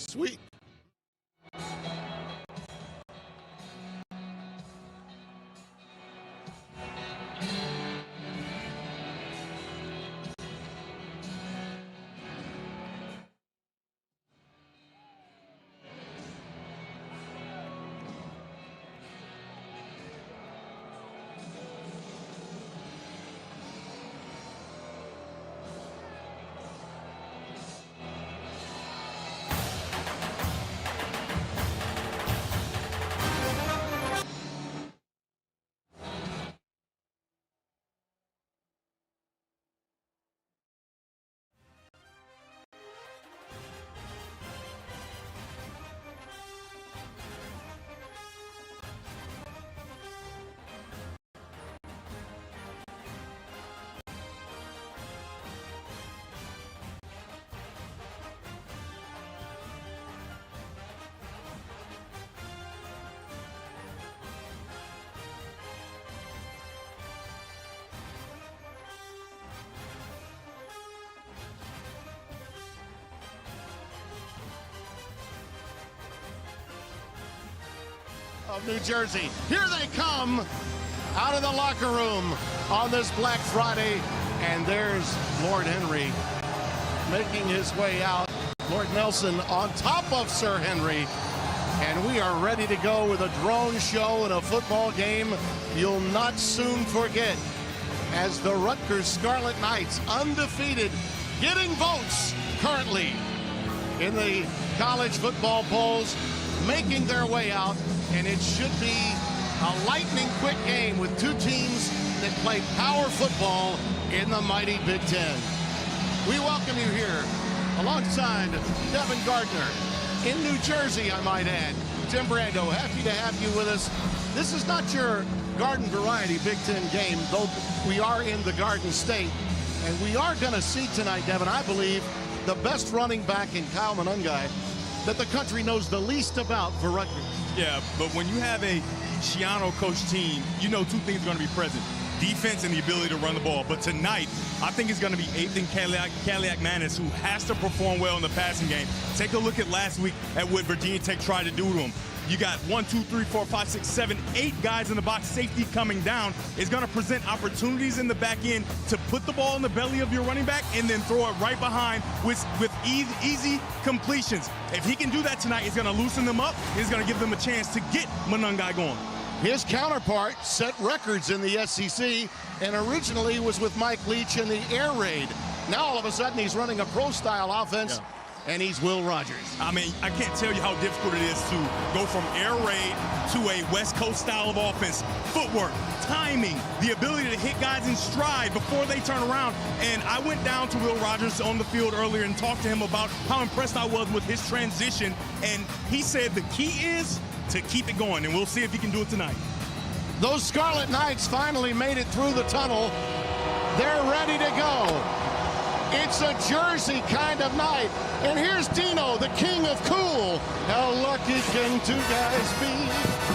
Sweet. Of New Jersey. Here they come out of the locker room on this Black Friday, and there's Lord Henry making his way out. Lord Nelson on top of Sir Henry, and we are ready to go with a drone show and a football game you'll not soon forget, as the Rutgers Scarlet Knights, undefeated, getting votes currently in the college football polls, making their way out. And it should be a lightning quick game with two teams that play power football in the mighty Big Ten. We welcome you here alongside Devin Gardner in New Jersey, I might add. Tim Brando, happy to have you with us. This is not your garden variety Big Ten game, though we are in the Garden State. And we are going to see tonight, Devin, I believe, the best running back in Kyle Monungai that the country knows the least about for Rutgers. Yeah, but when you have a Shiano coach team, you know two things are going to be present. Defense and the ability to run the ball. But tonight, I think it's going to be Ethan Kaliak-Manis, who has to perform well in the passing game. Take a look at last week at what Virginia Tech tried to do to him. You got 1, 2, 3, 4, 5, 6, 7, 8 guys in the box. Safety coming down is going to present opportunities in the back end to put the ball in the belly of your running back and then throw it right behind with easy completions. If he can do that tonight, it's going to loosen them up. It's going to give them a chance to get Monungai going. His counterpart set records in the SEC and originally was with Mike Leach in the air raid. Now all of a sudden he's running a pro-style offense. Yeah. And he's Will Rogers. I mean, I can't tell you how difficult it is to go from air raid to a West Coast style of offense. Footwork, timing, the ability to hit guys in stride before they turn around. And I went down to Will Rogers on the field earlier and talked to him about how impressed I was with his transition. And he said the key is to keep it going, and we'll see if he can do it tonight. Those Scarlet Knights finally made it through the tunnel. They're ready to go. It's a Jersey kind of night. And here's Dino, the king of cool. How lucky can two guys be?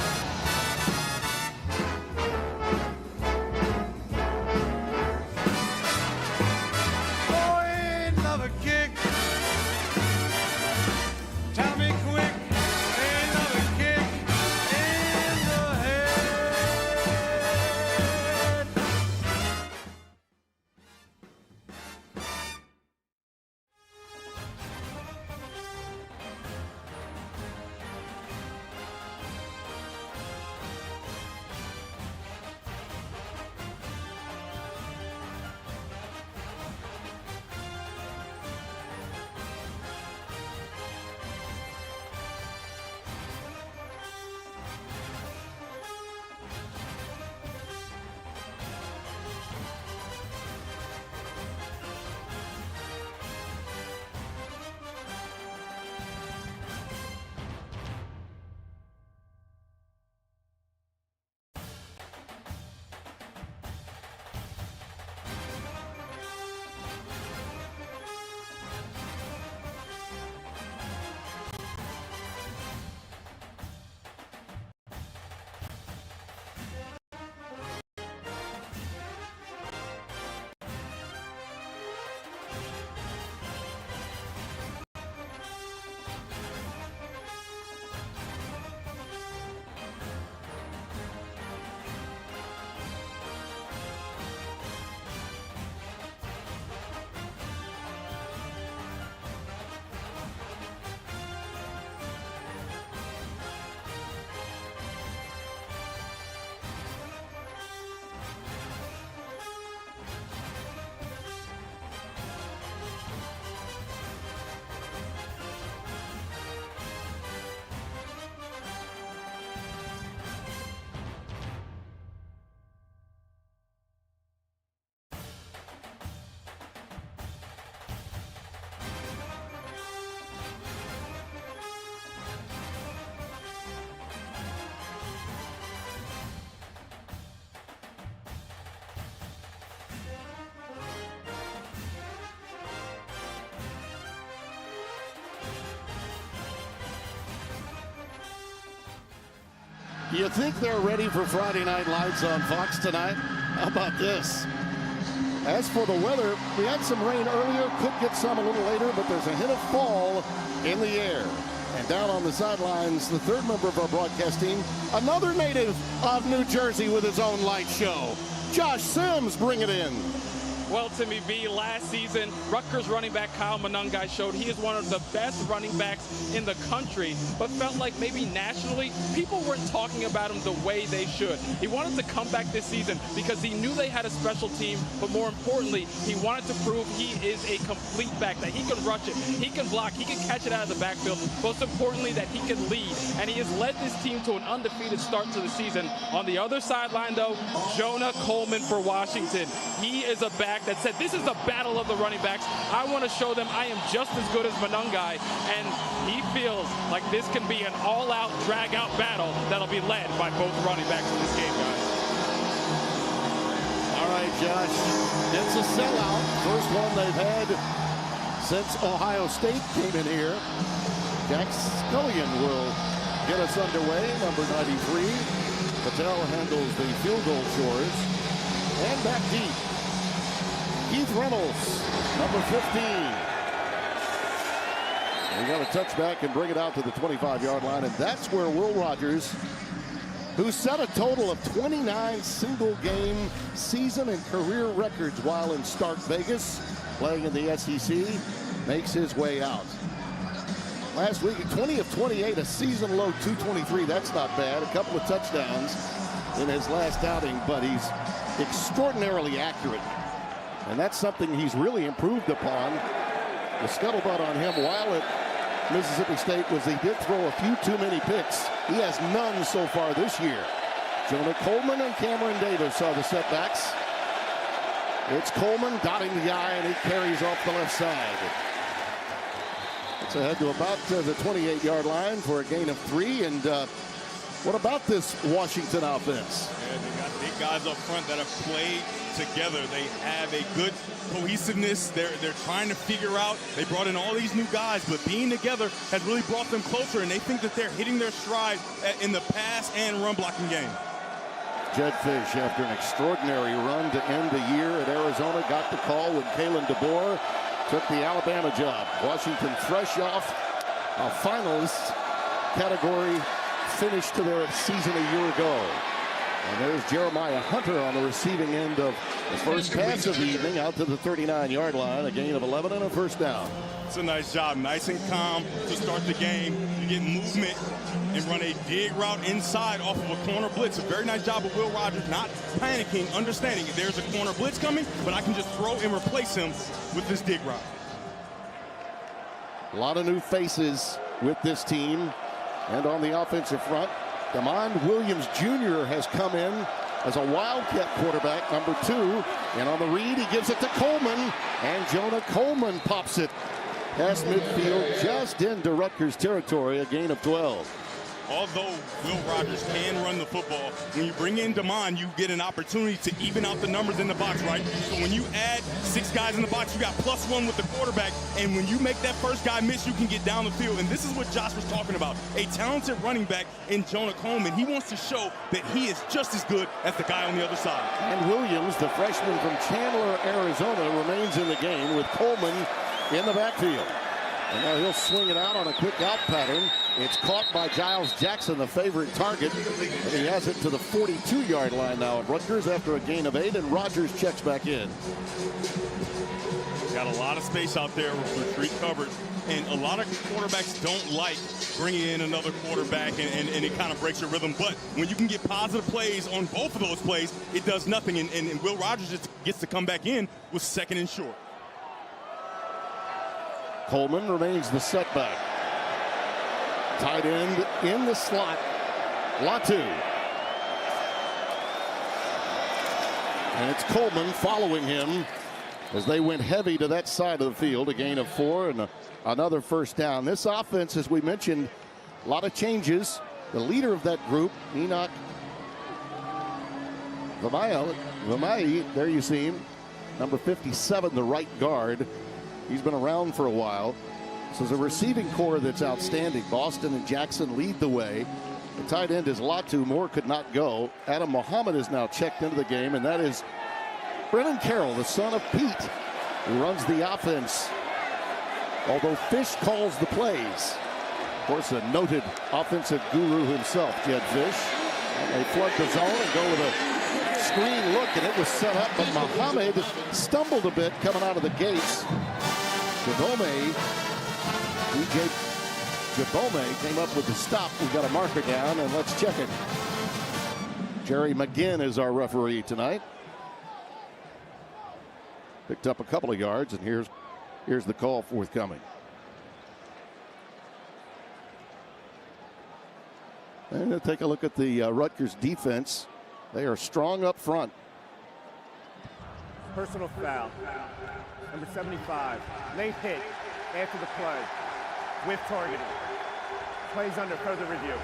You think they're ready for Friday Night Lights on Fox tonight? How about this? As for the weather, we had some rain earlier, could get some a little later, but there's a hint of fall in the air. And down on the sidelines, the third member of our broadcast team, another native of New Jersey with his own light show. Josh Sims, bring it in. Well, Timmy V, last season, Rutgers running back Kyle Monangai showed he is one of the best running backs in the country, but felt like maybe nationally, people weren't talking about him the way they should. He wanted to come back this season because he knew they had a special team, but more importantly, he wanted to prove he is a complete back, that he can rush it, he can block, he can catch it out of the backfield, most importantly, that he can lead. And he has led this team to an undefeated start to the season. On the other sideline, though, Jonah Coleman for Washington. He is a back that said, this is the battle of the running backs. I want to show them I am just as good as Monangai, and he feels like this can be an all-out, drag-out battle that'll be led by both running backs in this game, guys. All right, Josh, it's a sellout. First one they've had since Ohio State came in here. Jack Scullion will get us underway, number 93. Patel handles the field goal chores. And back deep, Keith Reynolds, number 15. We got a touchback and bring it out to the 25-yard line, and that's where Will Rogers, who set a total of 29 single-game season and career records while in Stark Vegas, playing in the SEC, makes his way out. Last week, 20 of 28, a season-low 223. That's not bad. A couple of touchdowns in his last outing, but he's extraordinarily accurate. And that's something he's really improved upon. The scuttlebutt on him while at Mississippi State was he did throw a few too many picks. He has none so far this year. Jonah Coleman and Cameron Davis are the setbacks. It's Coleman dotting the I, and he carries off the left side. It's ahead to about the 28-yard line for a gain of 3. And what about this Washington offense? Yeah, they got big guys up front that have played together. They have a good cohesiveness. They're trying to figure out. They brought in all these new guys, but being together has really brought them closer, and they think that they're hitting their stride in the pass and run blocking game. Jed Fish, after an extraordinary run to end the year at Arizona, got the call when Kalen DeBoer took the Alabama job. Washington fresh off a finalist category finish to their season a year ago. And there's Jeremiah Hunter on the receiving end of the first pass of the evening out to the 39-yard line, a gain of 11 and a first down. It's a nice job, nice and calm to start the game. You get movement and run a dig route inside off of a corner blitz. A very nice job of Will Rogers not panicking, understanding there's a corner blitz coming, but I can just throw and replace him with this dig route. A lot of new faces with this team. And on the offensive front, Damon Williams Jr. has come in as a Wildcat quarterback, number 2. And on the read, he gives it to Coleman. And Jonah Coleman pops it past midfield just into Rutgers territory, a gain of 12. Although Will Rogers can run the football, when you bring in Damon, you get an opportunity to even out the numbers in the box, right? So when you add 6 guys in the box, you got +1 with the quarterback, and when you make that first guy miss, you can get down the field. And this is what Josh was talking about, a talented running back in Jonah Coleman. He wants to show that he is just as good as the guy on the other side. And Williams, the freshman from Chandler, Arizona, remains in the game with Coleman in the backfield. And now he'll swing it out on a quick out pattern. It's caught by Giles Jackson, the favorite target. And he has it to the 42-yard line now at Rutgers after a gain of 8, and Rogers checks back in. Got a lot of space out there with retreat covered. And a lot of quarterbacks don't like bringing in another quarterback, and it kind of breaks your rhythm. But when you can get positive plays on both of those plays, it does nothing. And Will Rogers just gets to come back in with 2nd and short. Coleman remains the setback. Tight end in the slot, Latu. And it's Coleman following him as they went heavy to that side of the field. A gain of 4 and another first down. This offense, as we mentioned, a lot of changes. The leader of that group, Enoch Vamai, there you see him, number 57, the right guard. He's been around for a while. So there's a receiving core that's outstanding. Boston and Jackson lead the way. The tight end is Latu. Moore could not go. Adam Muhammad is now checked into the game, and that is Brennan Carroll, the son of Pete, who runs the offense. Although Fish calls the plays. Of course, a noted offensive guru himself, Jed Fish. And they flood the zone and go with a screen look, and it was set up, but Muhammad stumbled a bit coming out of the gates. DJ Jabome came up with the stop. We've got a marker down, and let's check it. Jerry McGinn is our referee tonight. Picked up a couple of yards, and here's the call forthcoming. And we'll take a look at the Rutgers defense. They are strong up front. Personal foul. Number 75. Late hit after the play. With targeting. Plays under further review.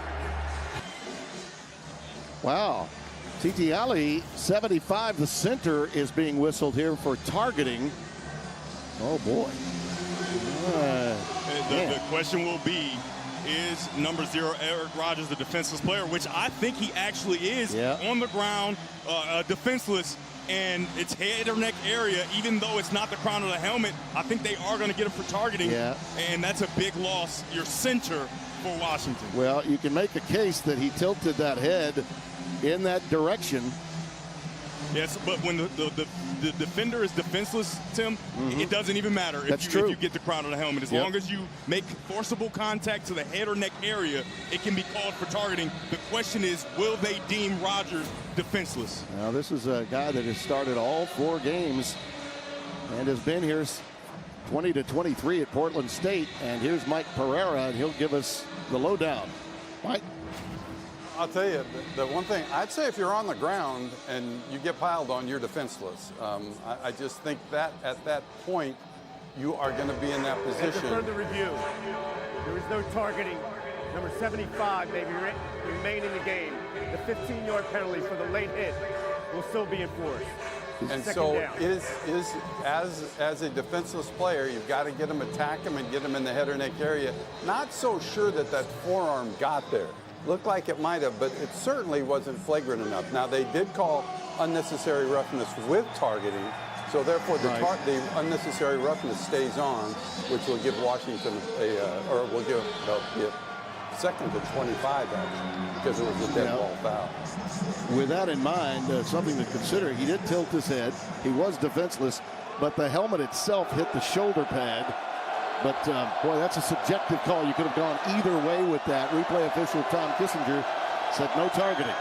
Wow. T.T. Ali, 75, the center, is being whistled here for targeting. Oh, boy. The question will be, is number 0 Eric Rogers the defenseless player, which I think he actually is. On the ground, defenseless, and it's head or neck area. Even though it's not the crown of the helmet, I think they are going to get him for targeting, and that's a big loss. Your center for Washington. Well, you can make a case that he tilted that head in that direction. Yes, but when the defender is defenseless, Tim, it doesn't even matter if you get the crown of the helmet. As long as you make forcible contact to the head or neck area, it can be called for targeting. The question is, will they deem Rogers defenseless? Now, this is a guy that has started all 4 games and has been here 20 to 23 at Portland State. And here's Mike Pereira, and he'll give us the lowdown. Mike? I'll tell you, the one thing, I'd say if you're on the ground and you get piled on, you're defenseless. I just think that at that point, you are going to be in that position. After further review, there is no targeting. Number 75 may remain in the game. The 15-yard penalty for the late hit will still be enforced. And so as a defenseless player, you've got to get him, attack him, and get him in the head or neck area. Not so sure that forearm got there. Looked like it might have, but it certainly wasn't flagrant enough. Now, they did call unnecessary roughness with targeting, so therefore the unnecessary roughness stays on, which will give Washington will give a second to 25, actually, because it was a dead ball foul. With that in mind, something to consider, he did tilt his head. He was defenseless, but the helmet itself hit the shoulder pad. But, boy, that's a subjective call. You could have gone either way with that. Replay official Tom Kissinger said no targeting.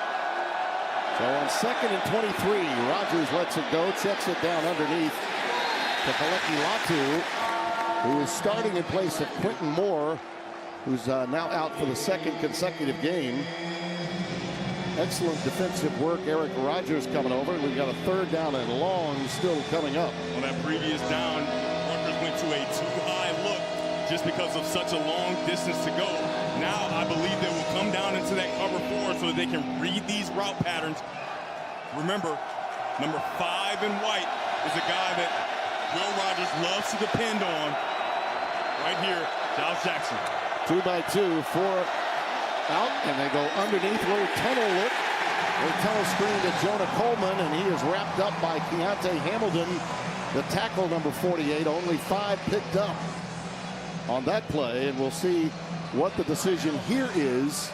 So on 2nd and 23, Rogers lets it go, checks it down underneath to Kaleki Latu, who is starting in place of Quentin Moore, who's now out for the 2nd consecutive game. Excellent defensive work. Eric Rogers coming over, and we've got a 3rd down and long still coming up. On that previous down, Rutgers went to a too-high look just because of such a long distance to go. Now I believe they will come down into that cover 4 so that they can read these route patterns. Remember, number 5 in white is a guy that Will Rogers loves to depend on. Right here, Giles Jackson. 2 by 2, 4 out, and they go underneath, little tunnel look. They tunnel screen to Jonah Coleman, and he is wrapped up by Keontae Hamilton, the tackle number 48. Only 5 picked up on that play, and we'll see what the decision here is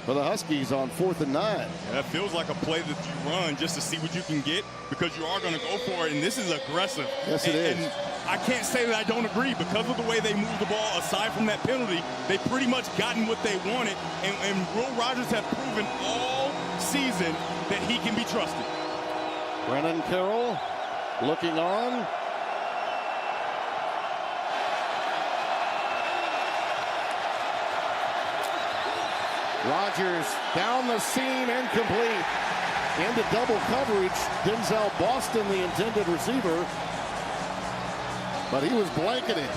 for the Huskies on 4th and 9. Yeah, that feels like a play that you run just to see what you can get, because you are going to go for it, and this is aggressive. Yes, it is. And I can't say that I don't agree. Because of the way they moved the ball, aside from that penalty, they pretty much gotten what they wanted, and Will Rogers have proven all season that he can be trusted. Brennan Carroll looking on. Rogers down the seam, incomplete. Into double coverage. Denzel Boston, the intended receiver. But he was blanketed.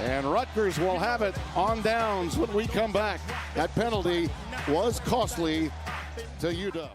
And Rutgers will have it on downs when we come back. That penalty was costly to UW.